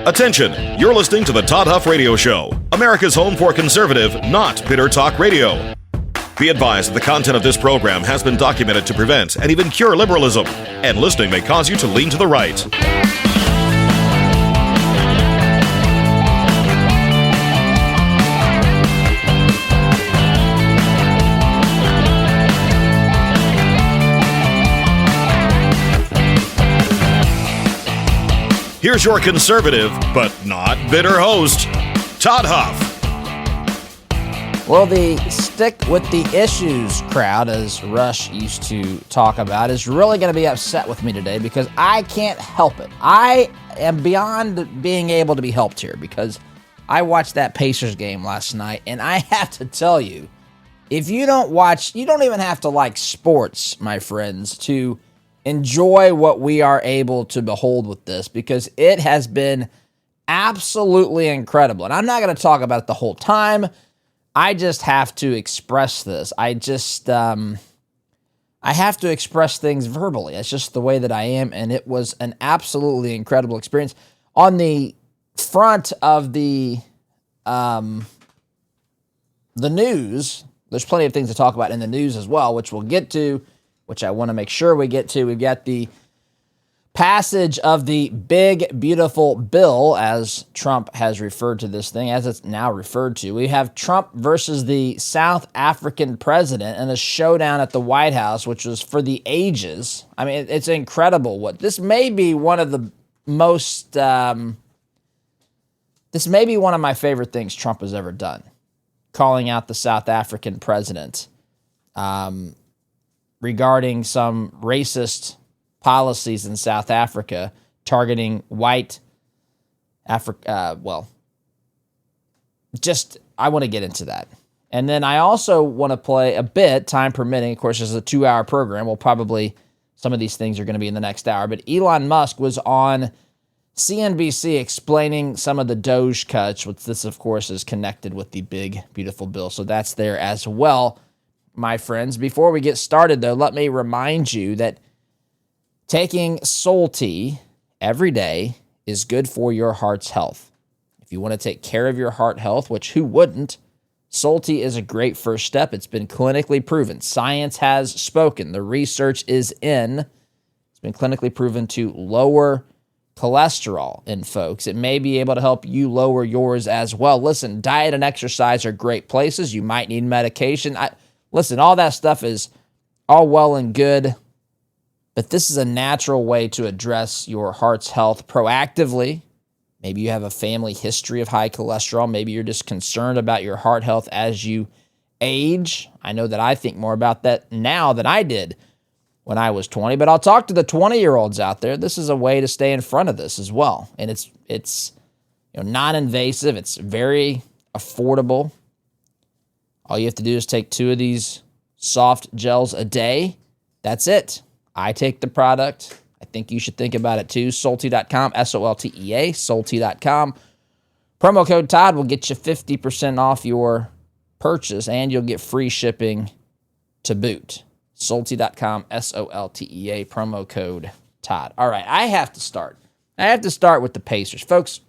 Attention, you're listening to the Todd Huff Radio Show, America's home for conservative, not bitter talk radio. Be advised that the content of this program has been documented to prevent and even cure liberalism, and listening may cause you to lean to the right. Here's your conservative, but not bitter host, Todd Huff. Well, the stick with the issues crowd, as Rush used to talk about, is really going to be upset with me today because I can't help it. I am beyond being able to be helped here because I watched that Pacers game last night, and I have to tell you, if you don't watch, you don't even have to like sports, my friends, to enjoy what we are able to behold with this, because it has been absolutely incredible. And I'm not going to talk about it the whole time. I just have to express this. I have to express things verbally. It's just the way that I am, and it was an absolutely incredible experience. On the front of the news, there's plenty of things to talk about in the news as well, which we'll get to, which I want to make sure we get to. We've got the passage of the big, beautiful bill, as Trump has referred to this thing, as it's now referred to. We have Trump versus the South African president in a showdown at the White House, which was for the ages. I mean, it's incredible. This may be one of the most, this may be one of my favorite things Trump has ever done, calling out the South African president regarding some racist policies in South Africa targeting white Africa. I want to get into that. And then I also want to play a bit, time permitting. Of course, this is a 2-hour program. Some of these things are going to be in the next hour. But Elon Musk was on CNBC explaining some of the Doge cuts, which this, of course, is connected with the big, beautiful bill. So that's there as well, my friends. Before we get started, though, let me remind you that taking Soul Tea every day is good for your heart's health. If you want to take care of your heart health, which who wouldn't, Soul Tea is a great first step. It's been clinically proven. Science has spoken. The research is in. It's been clinically proven to lower cholesterol in folks. It may be able to help you lower yours as well. Listen, diet and exercise are great places. You might need medication. Listen, all that stuff is all well and good, but this is a natural way to address your heart's health proactively. Maybe you have a family history of high cholesterol. Maybe you're just concerned about your heart health as you age. I know that I think more about that now than I did when I was 20, but I'll talk to the 20-year-olds out there. This is a way to stay in front of this as well. And it's non-invasive. It's very affordable. All you have to do is take 2 of these soft gels a day. That's it. I take the product. I think you should think about it too. Soltea.com, SOLTEA, Soltea.com. Promo code Todd will get you 50% off your purchase, and you'll get free shipping to boot. Soltea.com, SOLTEA, promo code Todd. All right, I have to start with the Pacers. Folks,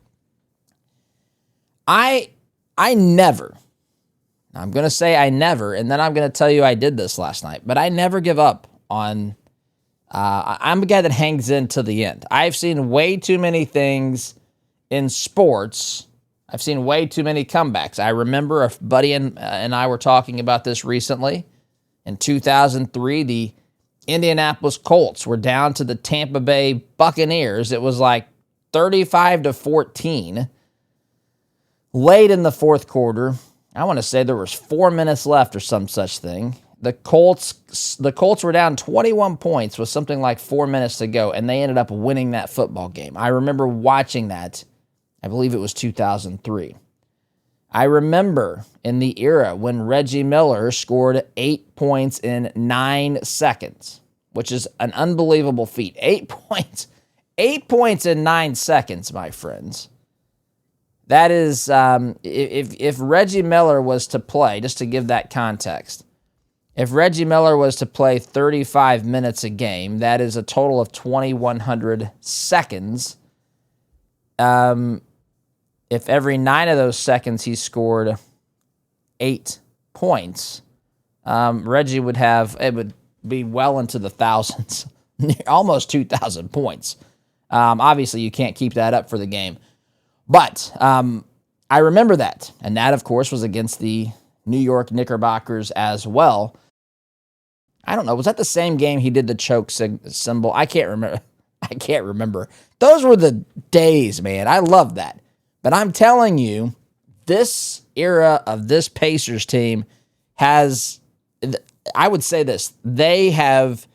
I'm going to say I never, and then I'm going to tell you I did this last night, but I never give up on, I'm a guy that hangs in to the end. I've seen way too many things in sports. I've seen way too many comebacks. I remember a buddy and I were talking about this recently. In 2003, the Indianapolis Colts were down to the Tampa Bay Buccaneers. It was like 35-14. Late in the fourth quarter, I want to say there was 4 minutes left or some such thing. The Colts were down 21 points with something like 4 minutes to go, and they ended up winning that football game. I remember watching that. I believe it was 2003. I remember in the era when Reggie Miller scored 8 points in 9 seconds, which is an unbelievable feat. 8 points. 8 points in 9 seconds, my friends. That is, if Reggie Miller was to play, just to give that context, if Reggie Miller was to play 35 minutes a game, that is a total of 2,100 seconds. if every 9 of those seconds he scored 8 points, Reggie would be well into the thousands, almost 2,000 points. Obviously, you can't keep that up for the game. But I remember that. And that, of course, was against the New York Knickerbockers as well. I don't know. Was that the same game he did the choke symbol? I can't remember. Those were the days, man. I love that. But I'm telling you, this era of this Pacers team has, I would say this, they have,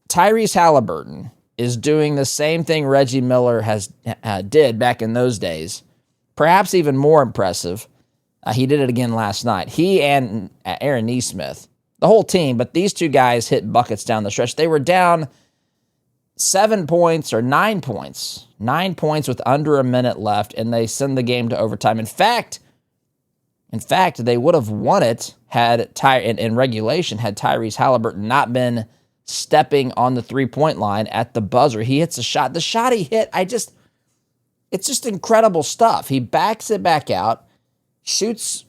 Tyrese Halliburton is doing the same thing Reggie Miller did back in those days, perhaps even more impressive. He did it again last night. He and Aaron Nesmith, the whole team, but these two guys hit buckets down the stretch. They were down 7 points or 9 points. 9 points with under a minute left, and they send the game to overtime. In fact, they would have won it in regulation had Tyrese Halliburton not been stepping on the three-point line at the buzzer. He hits a shot. The shot he hit, it's just incredible stuff. He backs it back out, shoots.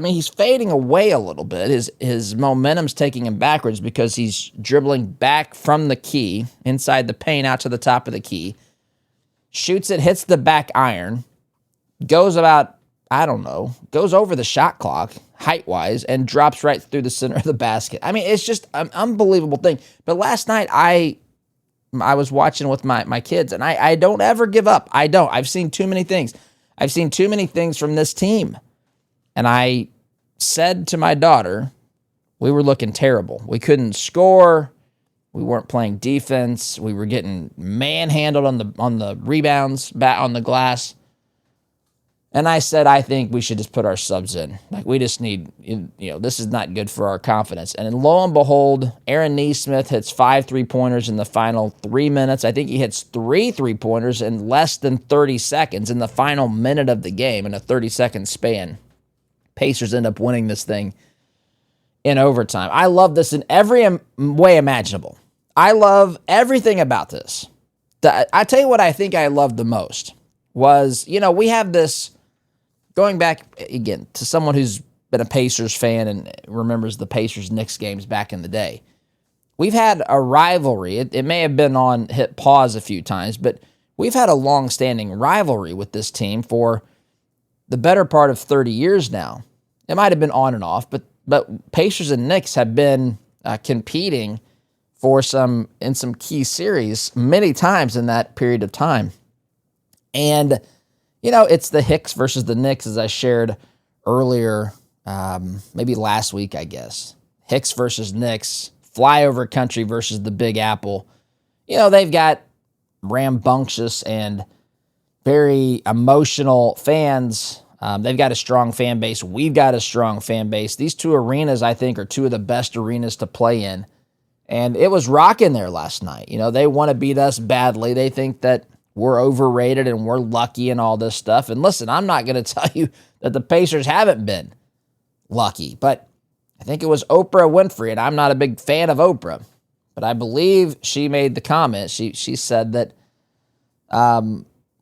He's fading away a little bit. His momentum's taking him backwards because he's dribbling back from the key, inside the paint, out to the top of the key. Shoots it, hits the back iron, goes about, goes over the shot clock, height-wise, and drops right through the center of the basket. It's just an unbelievable thing. But last night, I was watching with my kids, and I don't ever give up. I don't. I've seen too many things. I've seen too many things from this team. And I said to my daughter, we were looking terrible. We couldn't score. We weren't playing defense. We were getting manhandled on the rebounds, on the glass. And I said, I think we should just put our subs in. We just need, this is not good for our confidence. And then lo and behold, Aaron Nesmith hits 5 3-pointers in the final 3 minutes. I think he hits 3 3-pointers in less than 30 seconds in the final minute of the game in a 30-second span. Pacers end up winning this thing in overtime. I love this in every way imaginable. I love everything about this. I tell you what I think I loved the most was, we have this, going back again to someone who's been a Pacers fan and remembers the Pacers-Knicks games back in the day. We've had a rivalry. It may have been hit pause a few times, but we've had a long-standing rivalry with this team for the better part of 30 years now. It might have been on and off, but Pacers and Knicks have been competing in some key series many times in that period of time. And, it's the Hicks versus the Knicks, as I shared earlier, maybe last week, I guess. Hicks versus Knicks, flyover country versus the Big Apple. They've got rambunctious and very emotional fans. They've got a strong fan base. We've got a strong fan base. These two arenas, I think, are two of the best arenas to play in. And it was rocking there last night. They want to beat us badly. They think that we're overrated and we're lucky and all this stuff. And listen, I'm not going to tell you that the Pacers haven't been lucky, but I think it was Oprah Winfrey, and I'm not a big fan of Oprah, but I believe she made the comment. She said that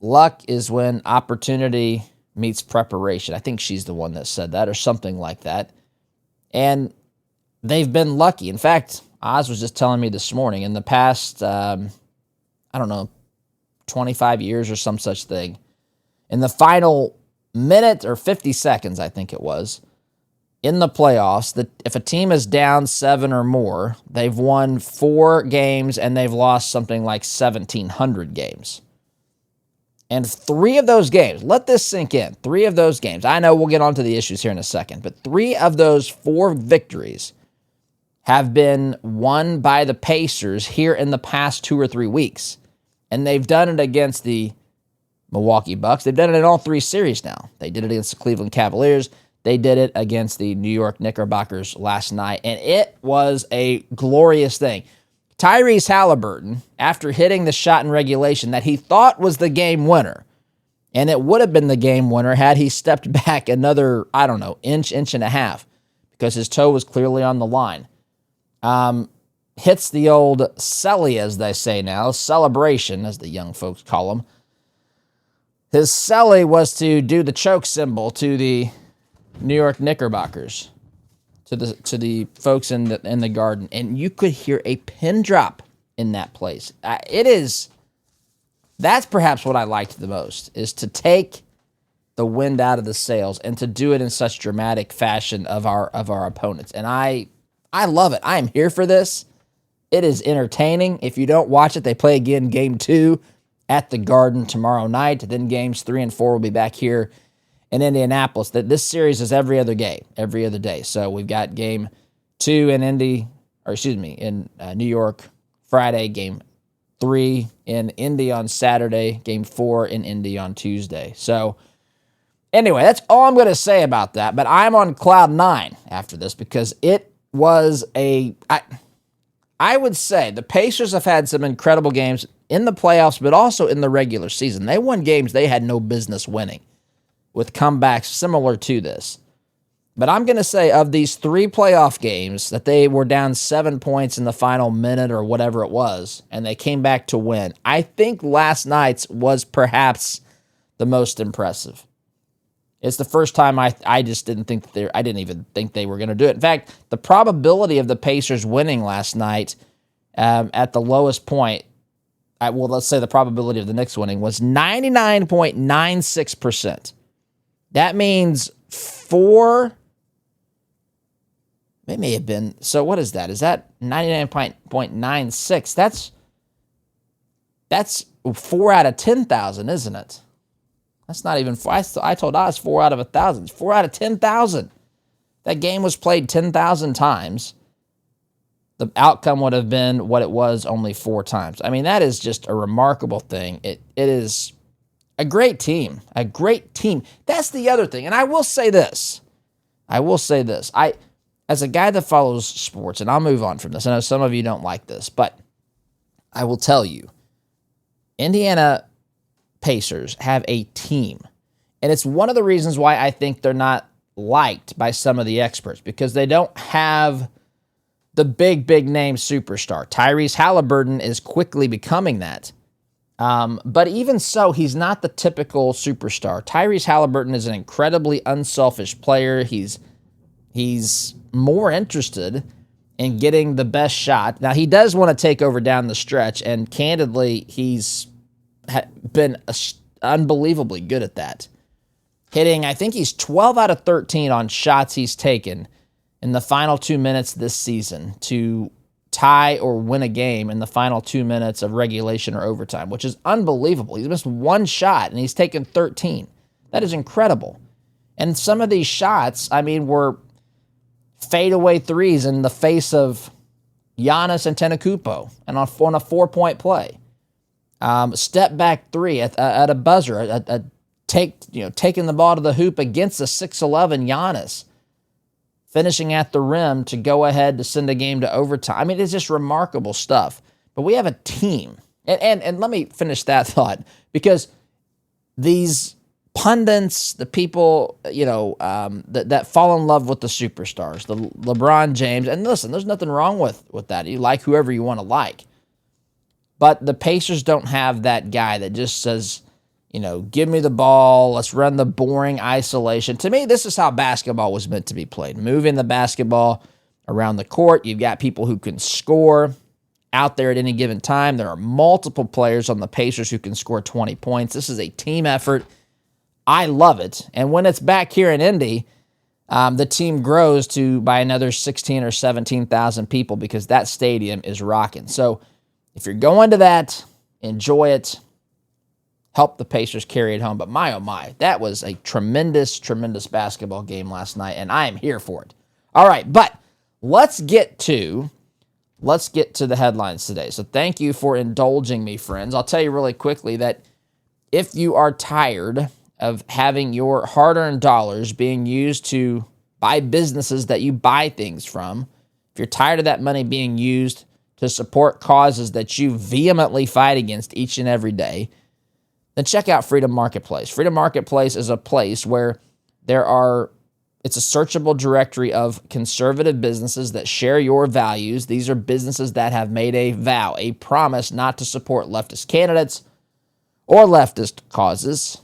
luck is when opportunity meets preparation. I think she's the one that said that or something like that. And they've been lucky. In fact, Oz was just telling me this morning, in the past, 25 years or some such thing, in the final minute or 50 seconds, I think it was, in the playoffs, that if a team is down 7 or more, they've won 4 games and they've lost something like 1,700 games. And 3 of those games, let this sink in, 3 of those games, I know we'll get onto the issues here in a second, but 3 of those 4 victories have been won by the Pacers here in the past 2 or 3 weeks. And they've done it against the Milwaukee Bucks. They've done it in all 3 series now. They did it against the Cleveland Cavaliers. They did it against the New York Knickerbockers last night. And it was a glorious thing. Tyrese Halliburton, after hitting the shot in regulation that he thought was the game winner, and it would have been the game winner had he stepped back another, inch and a half, because his toe was clearly on the line. Hits the old celly, as they say now, celebration, as the young folks call them, His celly was to do the choke symbol to the New York Knickerbockers, to the folks in the Garden, and you could hear a pin drop in that place. That's perhaps what I liked the most, is to take the wind out of the sails and to do it in such dramatic fashion of our opponents. And I love it. I am here for this. It is entertaining. If you don't watch it, they play again Game 2 at the Garden tomorrow night. Then Games 3 and 4 will be back here in Indianapolis. This series is every other day. So we've got Game 2 in New York Friday, Game 3 in Indy on Saturday, Game 4 in Indy on Tuesday. So anyway, that's all I'm going to say about that. But I'm on cloud 9 after this because it was I would say the Pacers have had some incredible games in the playoffs, but also in the regular season. They won games they had no business winning with comebacks similar to this. But I'm going to say of these 3 playoff games that they were down 7 points in the final minute or whatever it was, and they came back to win. I think last night's was perhaps the most impressive. It's the first time I just didn't think that I didn't even think they were going to do it. In fact, the probability of the Pacers winning last night at the lowest point, let's say the probability of the Knicks winning was 99.96%. That means it may have been, so what is that? Is that 99.96? That's 4 out of 10,000, isn't it? That's not even, I told Oz 4 out of 1,000. It's 4 out of 10,000. That game was played 10,000 times. The outcome would have been what it was only 4 times. I mean, that is just a remarkable thing. It is a great team. A great team. That's the other thing. And I will say this. As a guy that follows sports, and I'll move on from this. I know some of you don't like this, but I will tell you, Indiana Pacers have a team. And it's one of the reasons why I think they're not liked by some of the experts, because they don't have the big name superstar. Tyrese Halliburton is quickly becoming that. But even so, he's not the typical superstar. Tyrese Halliburton is an incredibly unselfish player. He's more interested in getting the best shot. Now, he does want to take over down the stretch, and candidly, he's been unbelievably good at that. Hitting, I think he's 12 out of 13 on shots he's taken in the final 2 minutes this season to tie or win a game in the final 2 minutes of regulation or overtime, which is unbelievable. He's missed 1 shot, and he's taken 13. That is incredible. And some of these shots, were fadeaway threes in the face of Giannis Antetokounmpo and on a 4-point play. Step back 3 at a buzzer, taking the ball to the hoop against a 6'11" Giannis, finishing at the rim to go ahead to send a game to overtime. It's just remarkable stuff. But we have a team. And let me finish that thought, because these pundits, the people, that fall in love with the superstars, the LeBron James, and listen, there's nothing wrong with that. You like whoever you want to like. But the Pacers don't have that guy that just says, give me the ball, let's run the boring isolation. To me, this is how basketball was meant to be played. Moving the basketball around the court. You've got people who can score out there at any given time. There are multiple players on the Pacers who can score 20 points. This is a team effort. I love it. And when it's back here in Indy, the team grows by another 16 or 17,000 people, because that stadium is rocking. So if you're going to that, enjoy it. Help the Pacers carry it home. But my, oh my, that was a tremendous basketball game last night, and I am here for it. All right, but let's get to the headlines today. So thank you for indulging me, friends. I'll tell you really quickly that if you are tired of having your hard-earned dollars being used to buy businesses that you buy things from, if you're tired of that money being used to support causes that you vehemently fight against each and every day, then check out Freedom Marketplace. Freedom Marketplace is a place where it's a searchable directory of conservative businesses that share your values. These are businesses that have made a vow, a promise not to support leftist candidates or leftist causes.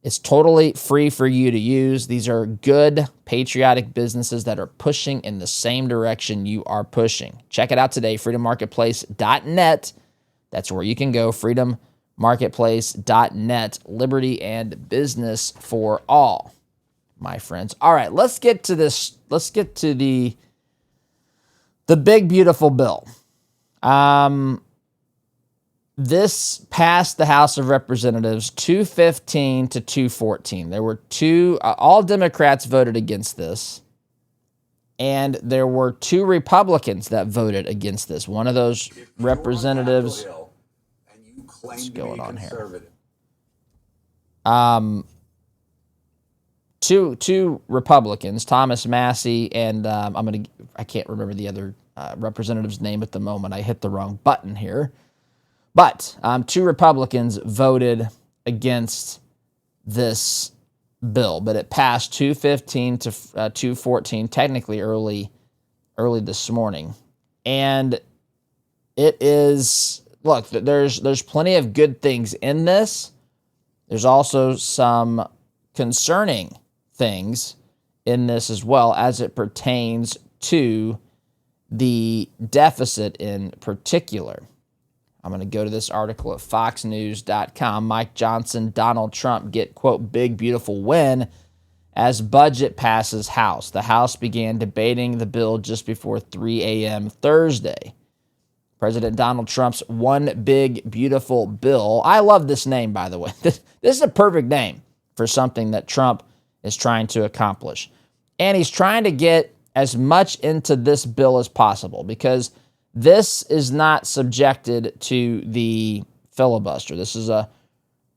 It's totally free for you to use. These are good, patriotic businesses that are pushing in the same direction you are pushing. Check it out today, freedommarketplace.net. That's where you can go, freedommarketplace.net. Liberty and business for all, my friends. All right, let's get to this. Let's get to the big, beautiful bill. This passed the House of Representatives 215 to 214. There were all Democrats voted against this, and there were 2 Republicans that voted against this. One of those representatives, what's going on here? Two Republicans, Thomas Massie and I can't remember the other representative's name at the moment. I hit the wrong button here. But 2 Republicans voted against this bill, but it passed 215 to 214, technically early this morning. And it is, look, there's plenty of good things in this. There's also some concerning things in this as well as it pertains to the deficit in particular. I'm going to go to this article at foxnews.com. Mike Johnson, Donald Trump get, quote, big, beautiful win as budget passes House. The House began debating the bill just before 3 a.m. Thursday. President Donald Trump's one big, beautiful bill. I love this name, by the way. This is a perfect name for something that Trump is trying to accomplish. And he's trying to get as much into this bill as possible because this is not subjected to the filibuster. This is a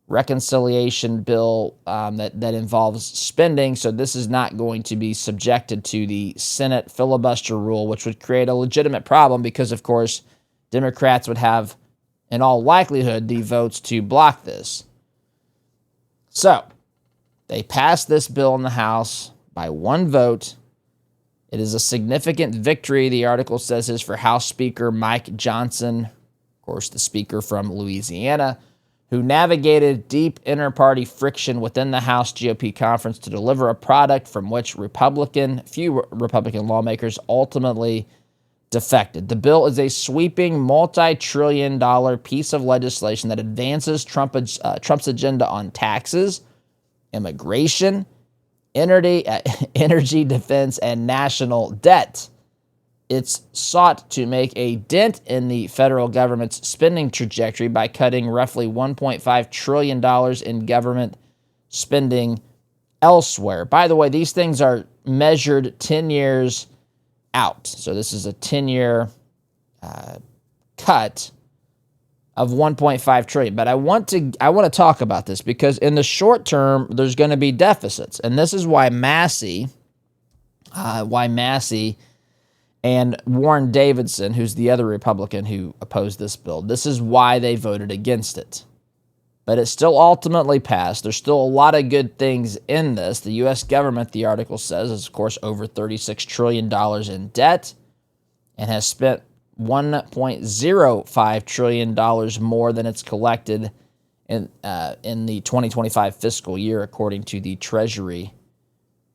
reconciliation bill that involves spending, so this is not going to be subjected to the Senate filibuster rule, which would create a legitimate problem because, of course, Democrats would have, in all likelihood, the votes to block this. So, they passed this bill in the House by 1 vote. It is a significant victory, the article says, is for House Speaker Mike Johnson, of course, the speaker from Louisiana, who navigated deep inter-party friction within the House GOP conference to deliver a product from which few Republican lawmakers ultimately defected. The bill is a sweeping multi-trillion-dollar piece of legislation that advances Trump's agenda on taxes, immigration, energy, defense, and national debt. It's sought to make a dent in the federal government's spending trajectory by cutting roughly $1.5 trillion in government spending elsewhere. By the way, these things are measured 10 years out. So this is a 10-year cut of $1.5 trillion. But I want to talk about this because in the short term, there's going to be deficits. And this is why Massie and Warren Davidson, who's the other Republican who opposed this bill, this is why they voted against it. But it still ultimately passed. There's still a lot of good things in this. The U.S. government, the article says, is, of course, over $36 trillion in debt and has spent $1.05 trillion more than it's collected in the 2025 fiscal year, according to the Treasury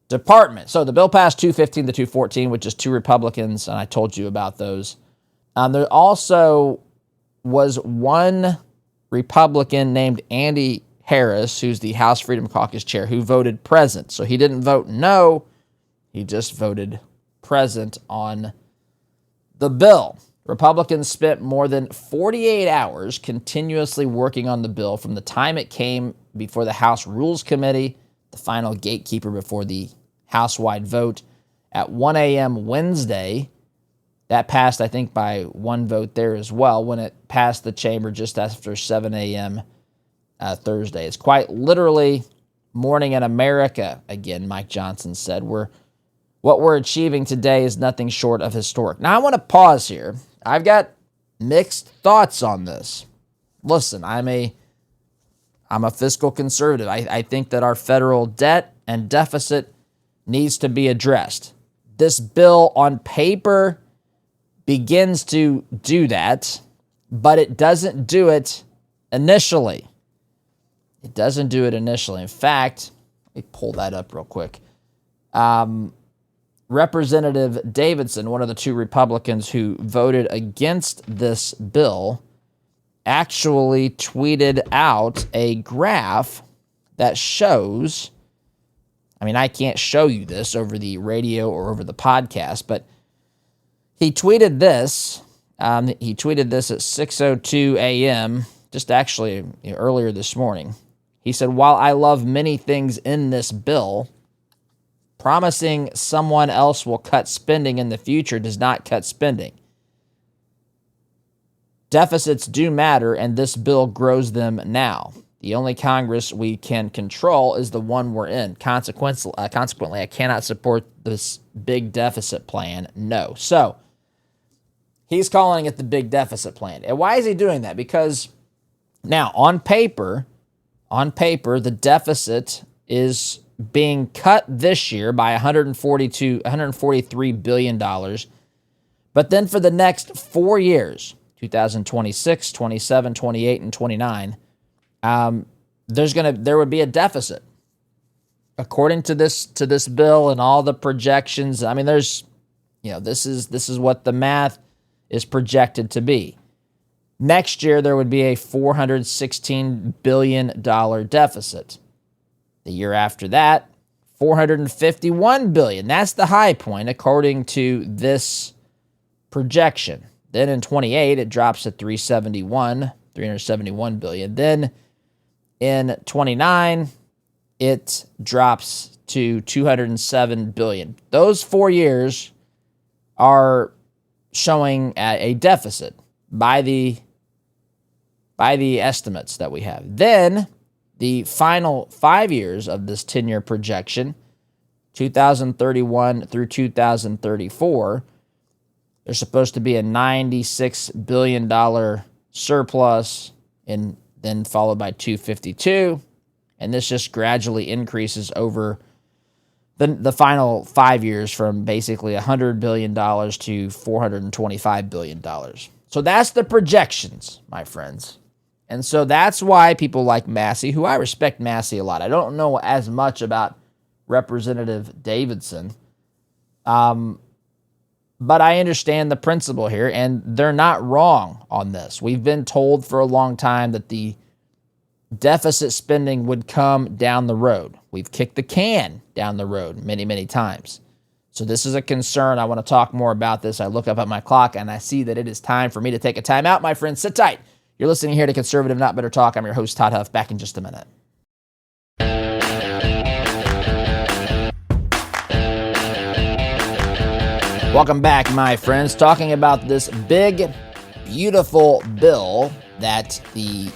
Department. So the bill passed 215 to 214, which is 2 Republicans, and I told you about those. There also was 1 Republican named Andy Harris, who's the House Freedom Caucus chair, who voted present. So he didn't vote no, he just voted present on the bill. Republicans spent more than 48 hours continuously working on the bill from the time it came before the House Rules Committee, the final gatekeeper before the House-wide vote, at 1 a.m. Wednesday. That passed, I think, by 1 vote there as well, when it passed the chamber just after 7 a.m. Thursday. It's quite literally morning in America, again, Mike Johnson said. What we're achieving today is nothing short of historic. Now, I want to pause here. I've got mixed thoughts on this. Listen, I'm a fiscal conservative. I think that our federal debt and deficit needs to be addressed. This bill on paper begins to do that, but it doesn't do it initially. It doesn't do it initially. In fact, let me pull that up real quick. Representative Davidson, one of the two Republicans who voted against this bill, actually tweeted out a graph that shows, I mean, I can't show you this over the radio or over the podcast, but he tweeted this. He tweeted this at 6:02 a.m., just actually earlier this morning. He said, "While I love many things in this bill, promising someone else will cut spending in the future does not cut spending. Deficits do matter, and this bill grows them now. The only Congress we can control is the one we're in. Consequently, I cannot support this big deficit plan. No." So he's calling it the big deficit plan. And why is he doing that? Because now on paper, the deficit is being cut this year by $143 billion. But then for the next 4 years, 2026, 27, 28, and 29, there would be a deficit. According to this bill and all the projections, I mean, this is what the math is projected to be. Next year, there would be a $416 billion deficit. The year after that, $451 billion. That's the high point, according to this projection. Then in 28, it drops to $371 billion. Then in 29, it drops to $207 billion. Those 4 years are showing a deficit by the estimates that we have. Then the final 5 years of this 10-year projection, 2031 through 2034, there's supposed to be a $96 billion surplus, and then followed by 252, and this just gradually increases over the final 5 years from basically $100 billion to $425 billion. So that's the projections, my friends. And so that's why people like Massie, who I respect Massie a lot. I don't know as much about Representative Davidson, but I understand the principle here, and they're not wrong on this. We've been told for a long time that the deficit spending would come down the road. We've kicked the can down the road many, many times. So this is a concern. I want to talk more about this. I look up at my clock, and I see that it is time for me to take a time out, my friends. Sit tight. You're listening here to Conservative Not Bitter Talk. I'm your host, Todd Huff. Back in just a minute. Welcome back, my friends. Talking about this big, beautiful bill that the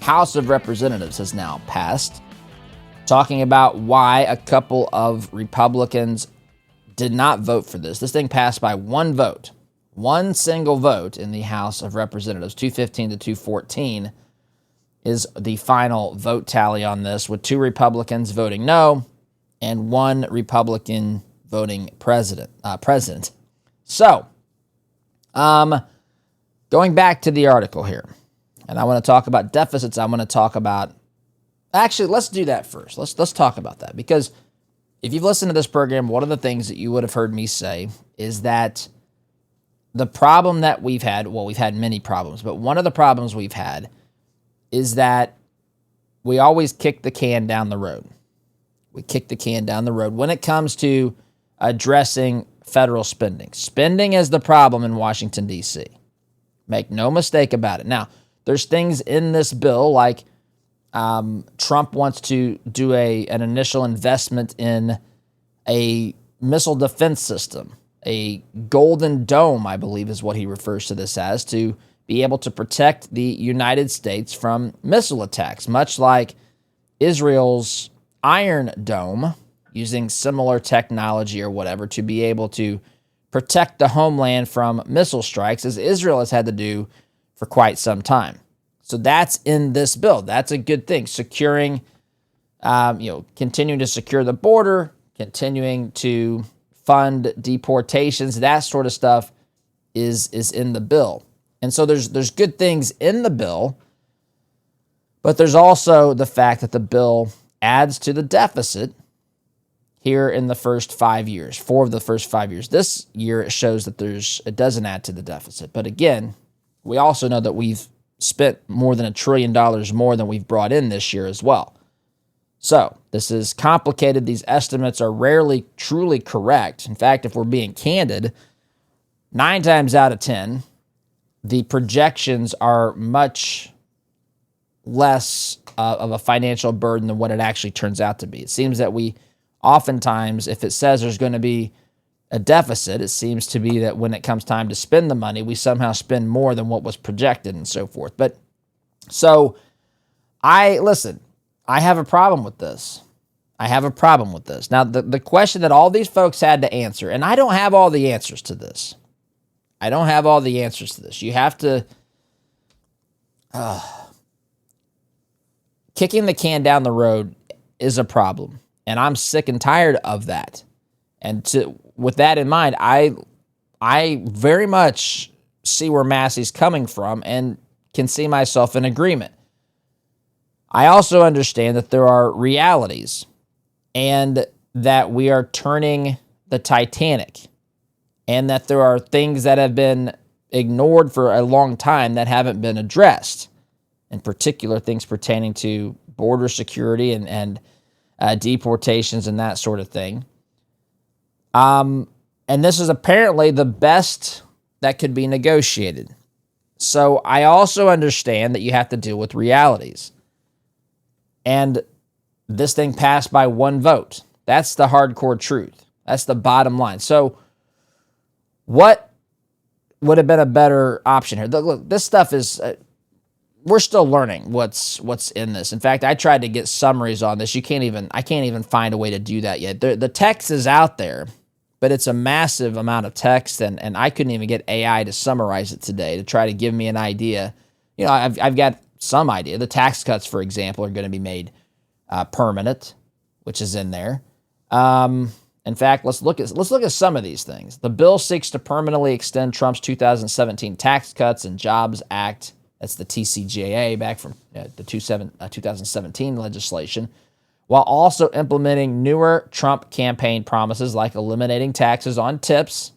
House of Representatives has now passed. Talking about why a couple of Republicans did not vote for this. This thing passed by one vote. One single vote in the House of Representatives, 215 to 214, is the final vote tally on this, with 2 Republicans voting no and 1 Republican voting president. So, going back to the article here, and I want to talk about deficits. I want to talk about, actually, let's do that first. Let's talk about that, because if you've listened to this program, one of the things that you would have heard me say is that the problem that we've had, well, we've had many problems, but one of the problems we've had is that we always kick the can down the road. We kick the can down the road when it comes to addressing federal spending. Spending is the problem in Washington, D.C. Make no mistake about it. Now, there's things in this bill like Trump wants to do an initial investment in a missile defense system. A golden dome, I believe, is what he refers to this as, to be able to protect the United States from missile attacks, much like Israel's Iron Dome, using similar technology or whatever to be able to protect the homeland from missile strikes, as Israel has had to do for quite some time. So that's in this bill. That's a good thing. Securing, continuing to secure the border, continuing to fund deportations, that sort of stuff is in the bill. And so there's good things in the bill, But there's also the fact that the bill adds to the deficit here in the first 5 years, 4 of the first 5 years. This year it shows that it doesn't add to the deficit. But again, we also know that we've spent more than $1 trillion more than we've brought in this year as well. So this is complicated. These estimates are rarely truly correct. In fact, if we're being candid, 9 times out of 10, the projections are much less of a financial burden than what it actually turns out to be. It seems that we oftentimes, if it says there's going to be a deficit, it seems to be that when it comes time to spend the money, we somehow spend more than what was projected and so forth. But so I have a problem with this. Now, the question that all these folks had to answer, and I don't have all the answers to this. You have to, kicking the can down the road is a problem. And I'm sick and tired of that. And with that in mind, I very much see where Massie's coming from and can see myself in agreement. I also understand that there are realities and that we are turning the Titanic and that there are things that have been ignored for a long time that haven't been addressed, in particular things pertaining to border security and deportations and that sort of thing. And this is apparently the best that could be negotiated. So I also understand that you have to deal with realities. And this thing passed by 1 vote. That's the hardcore truth. That's the bottom line. So what would have been a better option here? Look, this stuff is... we're still learning what's in this. In fact, I tried to get summaries on this. I can't even find a way to do that yet. The text is out there, but it's a massive amount of text, and I couldn't even get AI to summarize it today to try to give me an idea. You know, I've got some idea. The tax cuts, for example, are going to be made permanent, which is in there. In fact, let's look at some of these things. The bill seeks to permanently extend Trump's 2017 Tax Cuts and Jobs Act. That's the TCJA back from the 2017 legislation, while also implementing newer Trump campaign promises like eliminating taxes on tips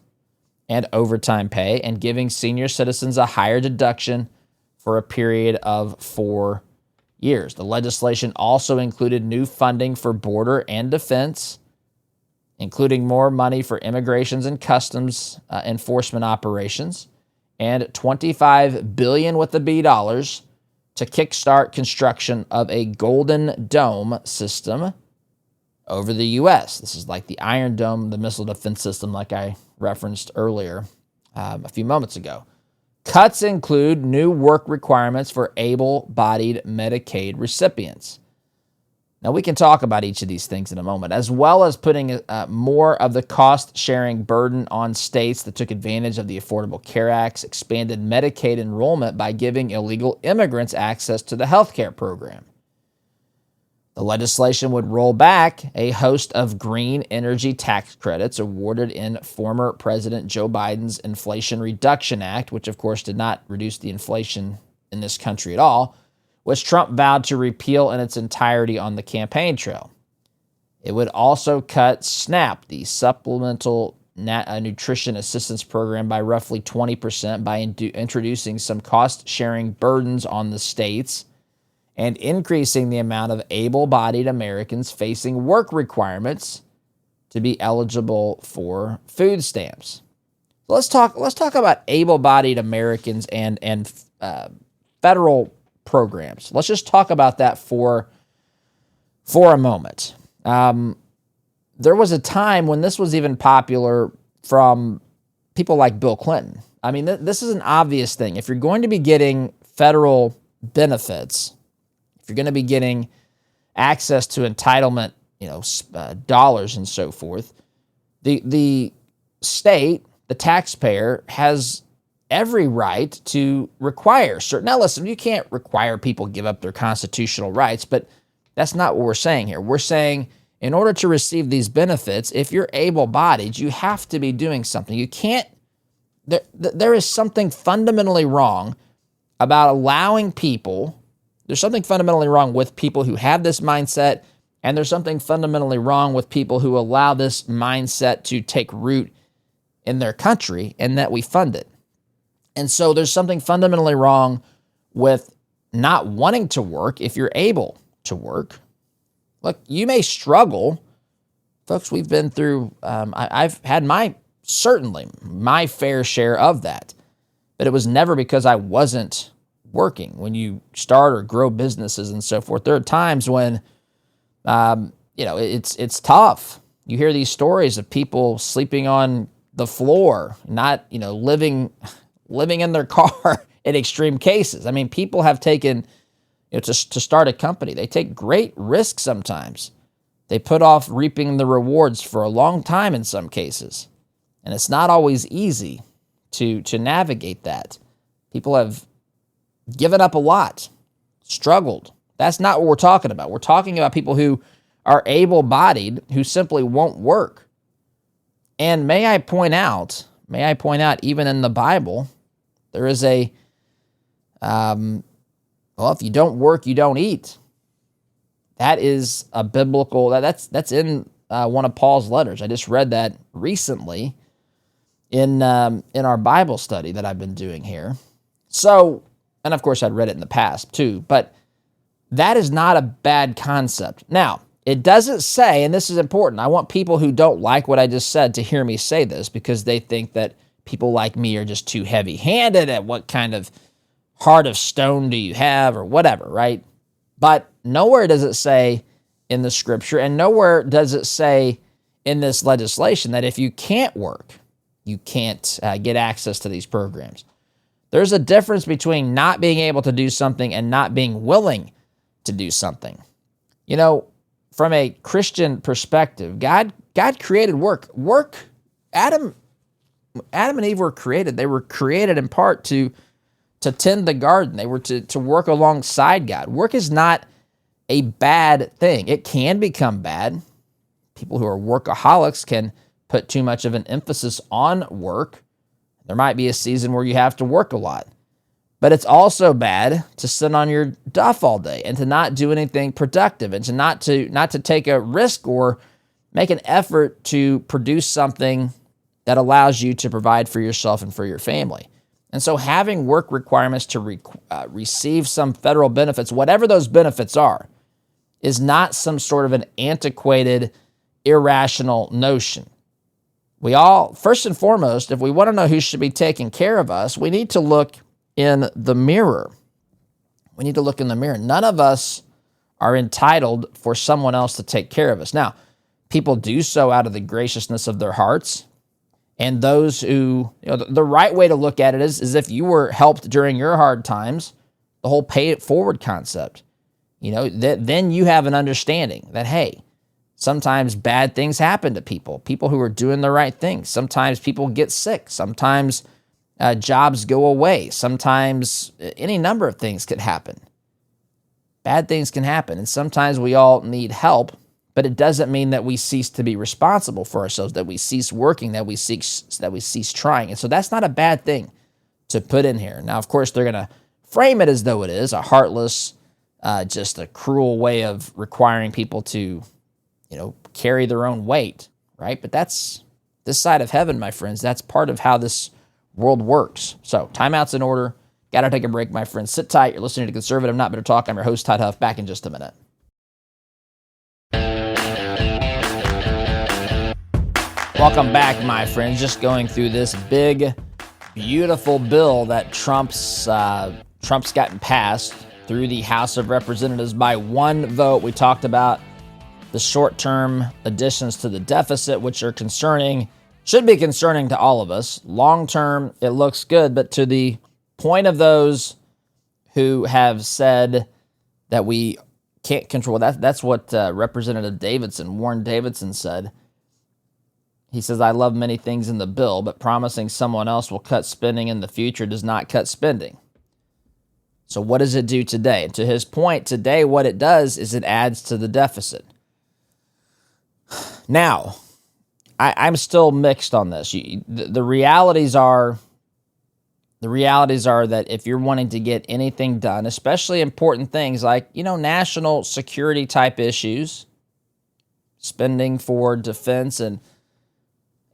and overtime pay and giving senior citizens a higher deduction for a period of 4 years. The legislation also included new funding for border and defense, including more money for immigrations and customs enforcement operations, and $25 billion with the B dollars to kickstart construction of a Golden Dome system over the U.S. This is like the Iron Dome, the missile defense system like I referenced earlier a few moments ago. Cuts include new work requirements for able-bodied Medicaid recipients. Now, we can talk about each of these things in a moment, as well as putting more of the cost-sharing burden on states that took advantage of the Affordable Care Act's expanded Medicaid enrollment by giving illegal immigrants access to the health care program. The legislation would roll back a host of green energy tax credits awarded in former President Joe Biden's Inflation Reduction Act, which, of course, did not reduce the inflation in this country at all, which Trump vowed to repeal in its entirety on the campaign trail. It would also cut SNAP, the Supplemental Nutrition Assistance Program, by roughly 20% by introducing some cost-sharing burdens on the states and increasing the amount of able-bodied Americans facing work requirements to be eligible for food stamps. Let's talk about able-bodied Americans and federal programs. Let's just talk about that for a moment. There was a time when this was even popular from people like Bill Clinton. I mean, this is an obvious thing. If you're going to be getting federal benefits, if you're going to be getting access to entitlement, dollars and so forth, the state, the taxpayer, has every right to require certain. Now, listen, you can't require people give up their constitutional rights, but that's not what we're saying here. We're saying in order to receive these benefits, if you're able-bodied, you have to be doing something. You can't. There is something fundamentally wrong about allowing people There's something fundamentally wrong with people who have this mindset, and there's something fundamentally wrong with people who allow this mindset to take root in their country and that we fund it. And so there's something fundamentally wrong with not wanting to work if you're able to work. Look, you may struggle. Folks, we've been through, I've had certainly my fair share of that, but it was never because I wasn't working. When you start or grow businesses and so forth, there are times when, it's tough. You hear these stories of people sleeping on the floor, not, living in their car in extreme cases. I mean, people have taken, to start a company, they take great risks sometimes. They put off reaping the rewards for a long time in some cases. And it's not always easy to navigate that. People have given up a lot, struggled. That's not what we're talking about. We're talking about people who are able-bodied, who simply won't work. And may I point out, even in the Bible, there is if you don't work, you don't eat. That is a biblical, that's in one of Paul's letters. I just read that recently in our Bible study that I've been doing here. So, and of course I'd read it in the past too, but that is not a bad concept. Now, it doesn't say, and this is important, I want people who don't like what I just said to hear me say this because they think that people like me are just too heavy-handed at what kind of heart of stone do you have or whatever, right? But nowhere does it say in the scripture and nowhere does it say in this legislation that if you can't work, you can't get access to these programs. There's a difference between not being able to do something and not being willing to do something. From a Christian perspective, God created work. Adam and Eve were created. They were created in part to tend the garden. They were to work alongside God. Work is not a bad thing. It can become bad. People who are workaholics can put too much of an emphasis on work. There might be a season where you have to work a lot. But it's also bad to sit on your duff all day and to not do anything productive and to not to take a risk or make an effort to produce something that allows you to provide for yourself and for your family. And so having work requirements to receive some federal benefits, whatever those benefits are, is not some sort of an antiquated, irrational notion. We all, first and foremost, if we want to know who should be taking care of us, we need to look in the mirror. We need to look in the mirror. None of us are entitled for someone else to take care of us. Now, people do so out of the graciousness of their hearts. And those who, the right way to look at it is if you were helped during your hard times, the whole pay it forward concept, then you have an understanding that, hey, sometimes bad things happen to people who are doing the right thing. Sometimes people get sick. Sometimes jobs go away. Sometimes any number of things could happen. Bad things can happen. And sometimes we all need help, but it doesn't mean that we cease to be responsible for ourselves, that we cease working, that we cease trying. And so that's not a bad thing to put in here. Now, of course, they're going to frame it as though it is a heartless, just a cruel way of requiring people to, carry their own weight, right? But that's this side of heaven, my friends. That's part of how this world works. So timeout's in order. Got to take a break, my friends. Sit tight. You're listening to Conservative Not Bitter Talk. I'm your host, Todd Huff. Back in just a minute. Welcome back, my friends. Just going through this big, beautiful bill that Trump's gotten passed through the House of Representatives by one vote. We talked about the short-term additions to the deficit, which are concerning, should be concerning to all of us. Long-term, it looks good, but to the point of those who have said that we can't control, that's what Representative Warren Davidson said. He says, I love many things in the bill, but promising someone else will cut spending in the future does not cut spending. So what does it do today? And to his point, today what it does is it adds to the deficit. Now, I'm still mixed on this. The realities are The realities are that if you're wanting to get anything done, especially important things like, national security type issues, spending for defense and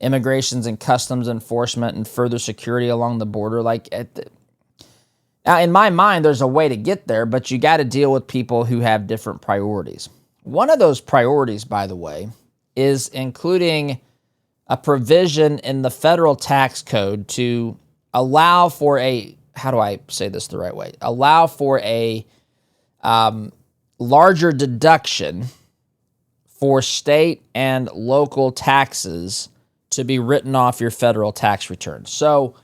immigrations and customs enforcement and further security along the border, now, in my mind, there's a way to get there, but you got to deal with people who have different priorities. One of those priorities, by the way, is including a provision in the federal tax code to allow for how do I say this the right way? Allow for a larger deduction for state and local taxes to be written off your federal tax return. So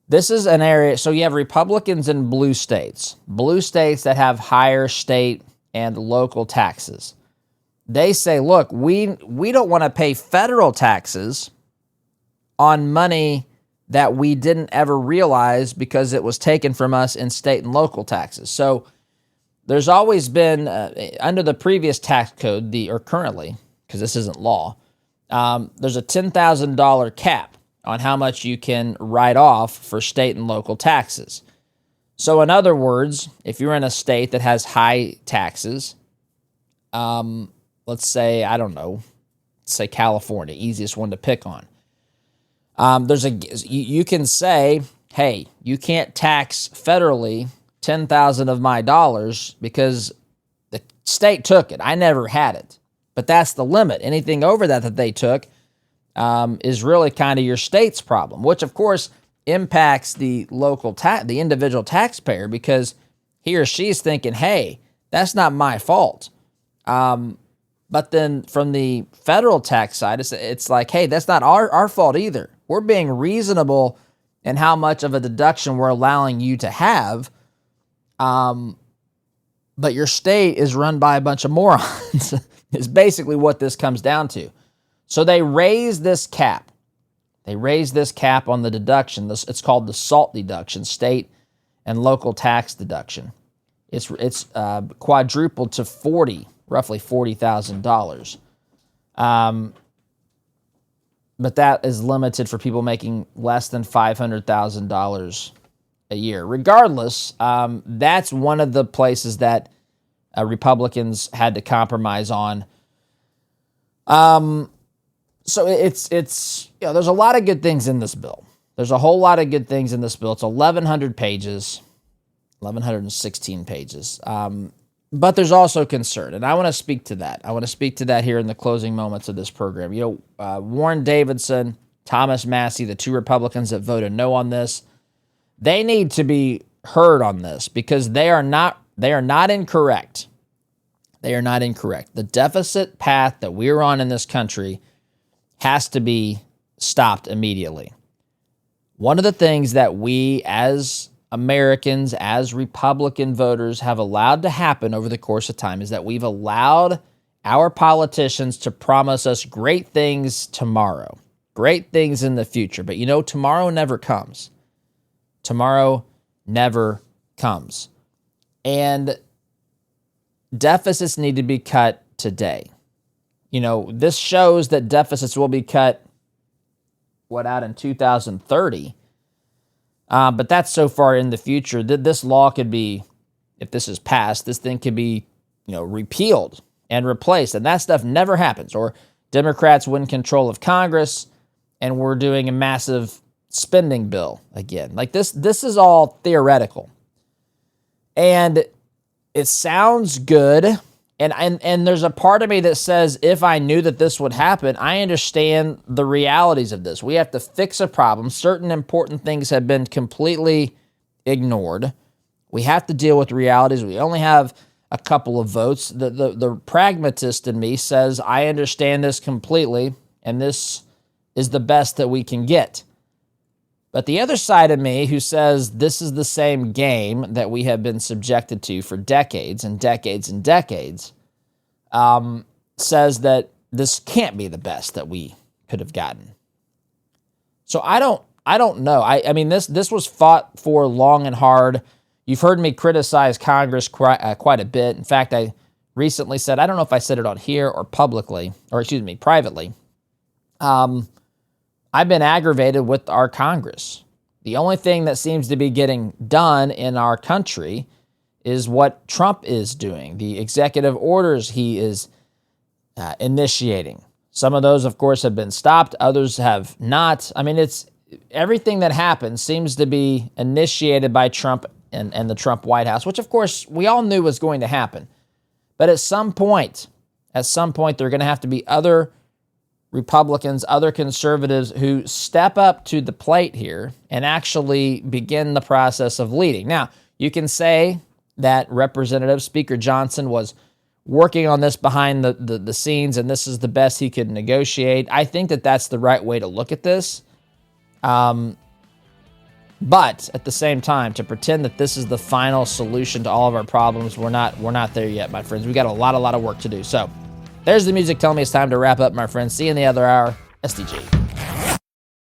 this is an area, so you have Republicans in blue states that have higher state and local taxes. They say, look, we don't want to pay federal taxes on money that we didn't ever realize because it was taken from us in state and local taxes. So there's always been, under the previous tax code, or currently, because this isn't law, there's a $10,000 cap on how much you can write off for state and local taxes. So in other words, if you're in a state that has high taxes, let's say, I don't know, say California, easiest one to pick on. You can say, hey, you can't tax federally $10,000 of my dollars because the state took it. I never had it. But that's the limit. Anything over that they took is really kind of your state's problem, which of course impacts the the individual taxpayer because he or she is thinking, hey, that's not my fault. But then from the federal tax side, it's like, hey, that's not our fault either. We're being reasonable in how much of a deduction we're allowing you to have. But your state is run by a bunch of morons is basically what this comes down to. So they raise this cap. They raise this cap on the deduction. It's called the SALT deduction, state and local tax deduction. It's quadrupled to roughly $40,000. But that is limited for people making less than $500,000 a year. Regardless, that's one of the places that Republicans had to compromise on. So it's there's a lot of good things in this bill. There's a whole lot of good things in this bill. It's 1,100 pages, 1,116 pages. But there's also concern, and I want to speak to that. I want to speak to that here in the closing moments of this program. Warren Davidson, Thomas Massie, the two Republicans that voted no on this, they need to be heard on this because they are not incorrect. They are not incorrect. The deficit path that we're on in this country has to be stopped immediately. One of the things that we as Americans, as Republican voters, have allowed to happen over the course of time is that we've allowed our politicians to promise us great things tomorrow, great things in the future. But tomorrow never comes. Tomorrow never comes. And deficits need to be cut today. This shows that deficits will be cut, out in 2030? But that's so far in the future that this law could be, if this is passed, this thing could be, repealed and replaced. And that stuff never happens. Or Democrats win control of Congress and we're doing a massive spending bill again. This is all theoretical. And it sounds good. And there's a part of me that says, if I knew that this would happen, I understand the realities of this. We have to fix a problem. Certain important things have been completely ignored. We have to deal with realities. We only have a couple of votes. The pragmatist in me says, I understand this completely, and this is the best that we can get. But the other side of me who says this is the same game that we have been subjected to for decades and decades and decades, says that this can't be the best that we could have gotten. So I don't know. I mean, this was fought for long and hard. You've heard me criticize Congress quite a bit. In fact, I recently said, I don't know if I said it on here or privately. I've been aggravated with our Congress. The only thing that seems to be getting done in our country is what Trump is doing, the executive orders he is initiating. Some of those, of course, have been stopped. Others have not. I mean, it's everything that happens seems to be initiated by Trump and the Trump White House, which, of course, we all knew was going to happen. But at some point, there are going to have to be other Republicans, other conservatives who step up to the plate here and actually begin the process of leading. Now, you can say that Representative Speaker Johnson was working on this behind the scenes and this is the best he could negotiate. I think that that's the right way to look at this. But at the same time, to pretend that this is the final solution to all of our problems, we're not there yet, my friends. We got a lot of work to do. So there's the music telling me it's time to wrap up, my friends. See you in the other hour. SDG.